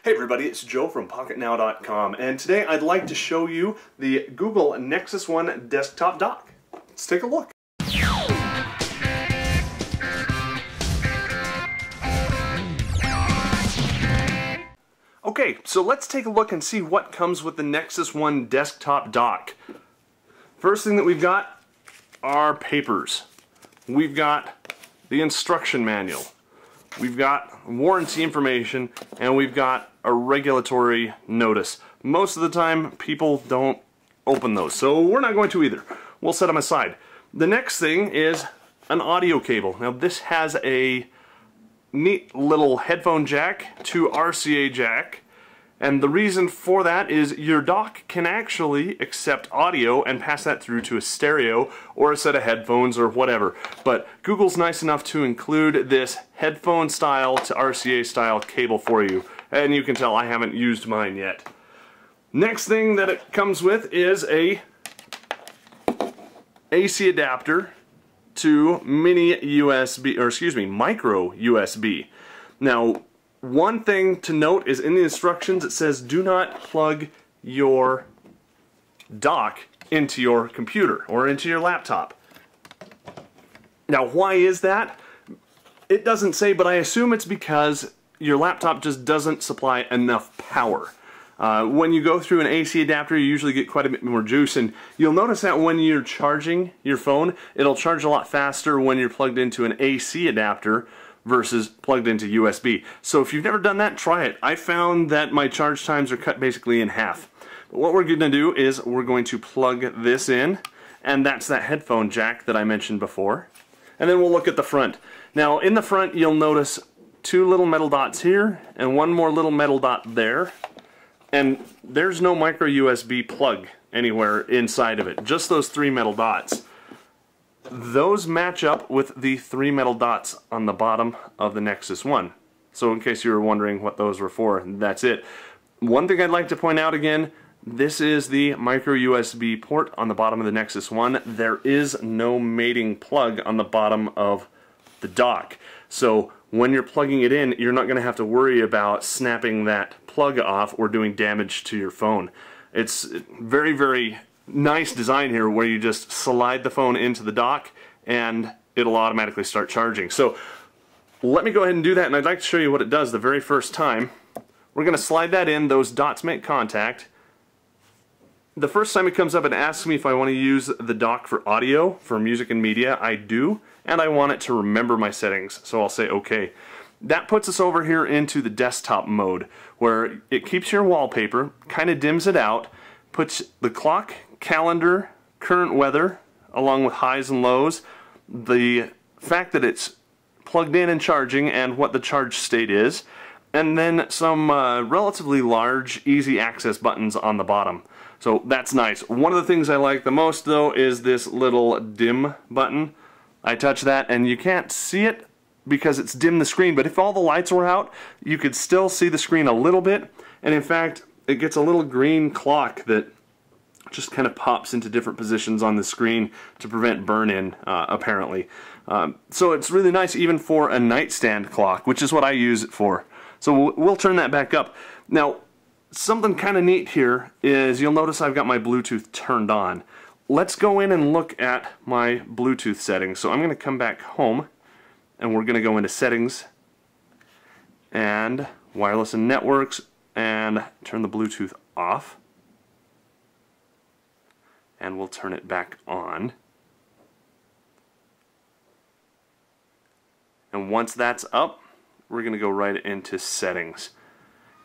Hey everybody, it's Joe from Pocketnow.com, and today I'd like to show you the Google Nexus 1 desktop dock. Let's take a look. Okay, so let's take a look and see what comes with the Nexus 1 desktop dock. First thing that we've got are papers. We've got the instruction manual. We've got warranty information, and we've got a regulatory notice. Most of the time, people don't open those, so we're not going to either. We'll set them aside. The next thing is an audio cable. Now this has a neat little headphone jack to RCA jack, and the reason for that is your dock can actually accept audio and pass that through to a stereo or a set of headphones or whatever. But Google's nice enough to include this headphone style to RCA style cable for you, and you can tell I haven't used mine yet. Next thing that it comes with is a AC adapter to mini USB, or excuse me, micro USB. Now, one thing to note is in the instructions it says do not plug your dock into your computer or into your laptop. Now, why is that? It doesn't say, but I assume it's because your laptop just doesn't supply enough power. When you go through an AC adapter, you usually get quite a bit more juice, and you'll notice that when you're charging your phone, it'll charge a lot faster when you're plugged into an AC adapter versus plugged into USB. So if you've never done that, try it. I found that my charge times are cut basically in half. But what we're going to do is we're going to plug this in, and that's that headphone jack that I mentioned before. And then we'll look at the front. Now in the front you'll notice two little metal dots here and one more little metal dot there. And there's no micro USB plug anywhere inside of it, just those three metal dots. Those match up with the three metal dots on the bottom of the Nexus 1. So in case you were wondering what those were for, that's it. One thing I'd like to point out again, this is the micro USB port on the bottom of the Nexus 1. There is no mating plug on the bottom of the dock. So when you're plugging it in, you're not going to have to worry about snapping that plug off or doing damage to your phone. It's very, very nice design here where you just slide the phone into the dock and it'll automatically start charging. So let me go ahead and do that, and I'd like to show you what it does the very first time. We're going to slide that in, those dots make contact. The first time it comes up, it asks me if I want to use the dock for audio, for music and media. I do, and I want it to remember my settings, so I'll say OK. That puts us over here into the desktop mode, where it keeps your wallpaper, kind of dims it out, puts the clock, calendar, current weather, along with highs and lows, the fact that it's plugged in and charging and what the charge state is, and then some relatively large easy access buttons on the bottom. So that's nice. One of the things I like the most though is this little dim button. I touch that and you can't see it because it's dimmed the screen, but if all the lights were out you could still see the screen a little bit, and in fact it gets a little green clock that just kind of pops into different positions on the screen to prevent burn-in, apparently. So it's really nice even for a nightstand clock, which is what I use it for. So we'll turn that back up. Now, something kind of neat here is you'll notice I've got my Bluetooth turned on. Let's go in and look at my Bluetooth settings. So I'm going to come back home, and we're going to go into Settings, and Wireless and Networks, and turn the Bluetooth off. And we'll turn it back on. And once that's up, we're going to go right into Settings.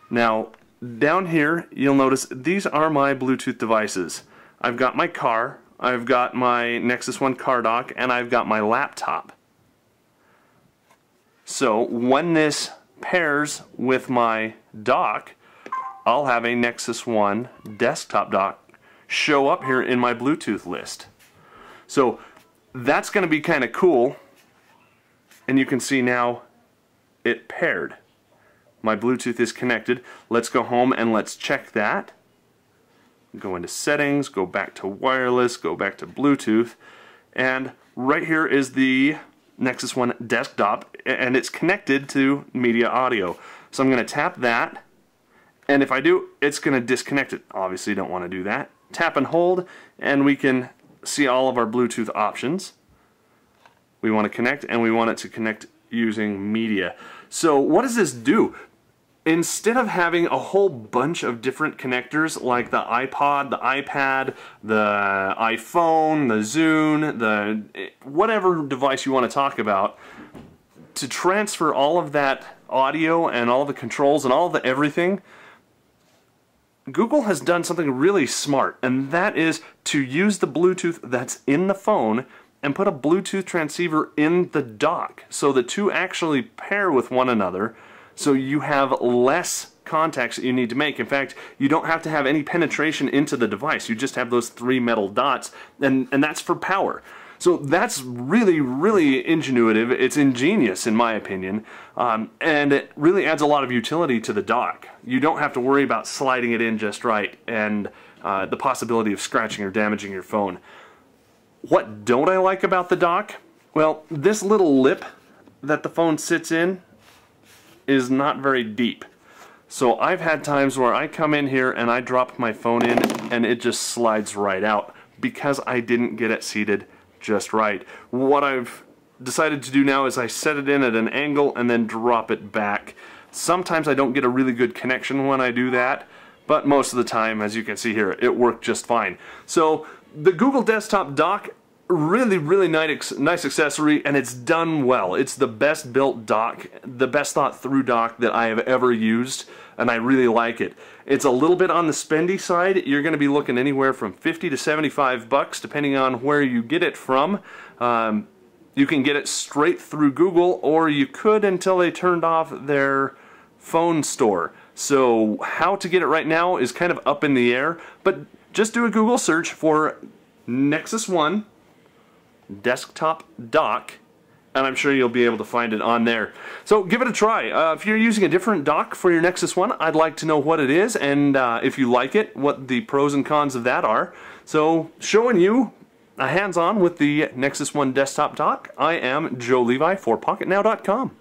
Now, down here, you'll notice these are my Bluetooth devices. I've got my car, I've got my Nexus 1 car dock, and I've got my laptop. So when this pairs with my dock, I'll have a Nexus 1 desktop dock show up here in my Bluetooth list. So that's going to be kind of cool, and you can see now it paired. My Bluetooth is connected. Let's go home and let's check that. Go into Settings, go back to Wireless, go back to Bluetooth, and right here is the Nexus 1 desktop, and it's connected to media audio. So I'm going to tap that, And if I do, it's going to disconnect it. Obviously, you don't want to do that. Tap and hold, and we can see all of our Bluetooth options. We want to connect, and we want it to connect using media. So what does this do? Instead of having a whole bunch of different connectors like the iPod, the iPad, the iPhone, the Zune, the whatever device you want to talk about, to transfer all of that audio and all the controls and all the everything, Google has done something really smart, and that is to use the Bluetooth that's in the phone and put a Bluetooth transceiver in the dock, so the two actually pair with one another, so you have less contacts that you need to make. In fact, you don't have to have any penetration into the device. You just have those three metal dots, and that's for power. So that's really, really ingenuitive. It's ingenious, in my opinion, and it really adds a lot of utility to the dock. You don't have to worry about sliding it in just right and the possibility of scratching or damaging your phone. What don't I like about the dock? Well, this little lip that the phone sits in is not very deep. So I've had times where I come in here and I drop my phone in and it just slides right out because I didn't get it seated just right. What I've decided to do now is I set it in at an angle and then drop it back. Sometimes I don't get a really good connection when I do that, but most of the time, as you can see here, it worked just fine. So the Google Desktop Dock, really, really nice accessory, and it's done well. It's the best built dock, the best thought through dock that I have ever used, and I really like it. It's a little bit on the spendy side. You're going to be looking anywhere from 50 to 75 bucks, depending on where you get it from. You can get it straight through Google, or you could until they turned off their phone store. So how to get it right now is kind of up in the air, but just do a Google search for Nexus 1 desktop dock, and I'm sure you'll be able to find it on there. So give it a try. If you're using a different dock for your Nexus 1, I'd like to know what it is, and if you like it, what the pros and cons of that are. So showing you a hands-on with the Nexus 1 desktop dock, I am Joe Levi for Pocketnow.com.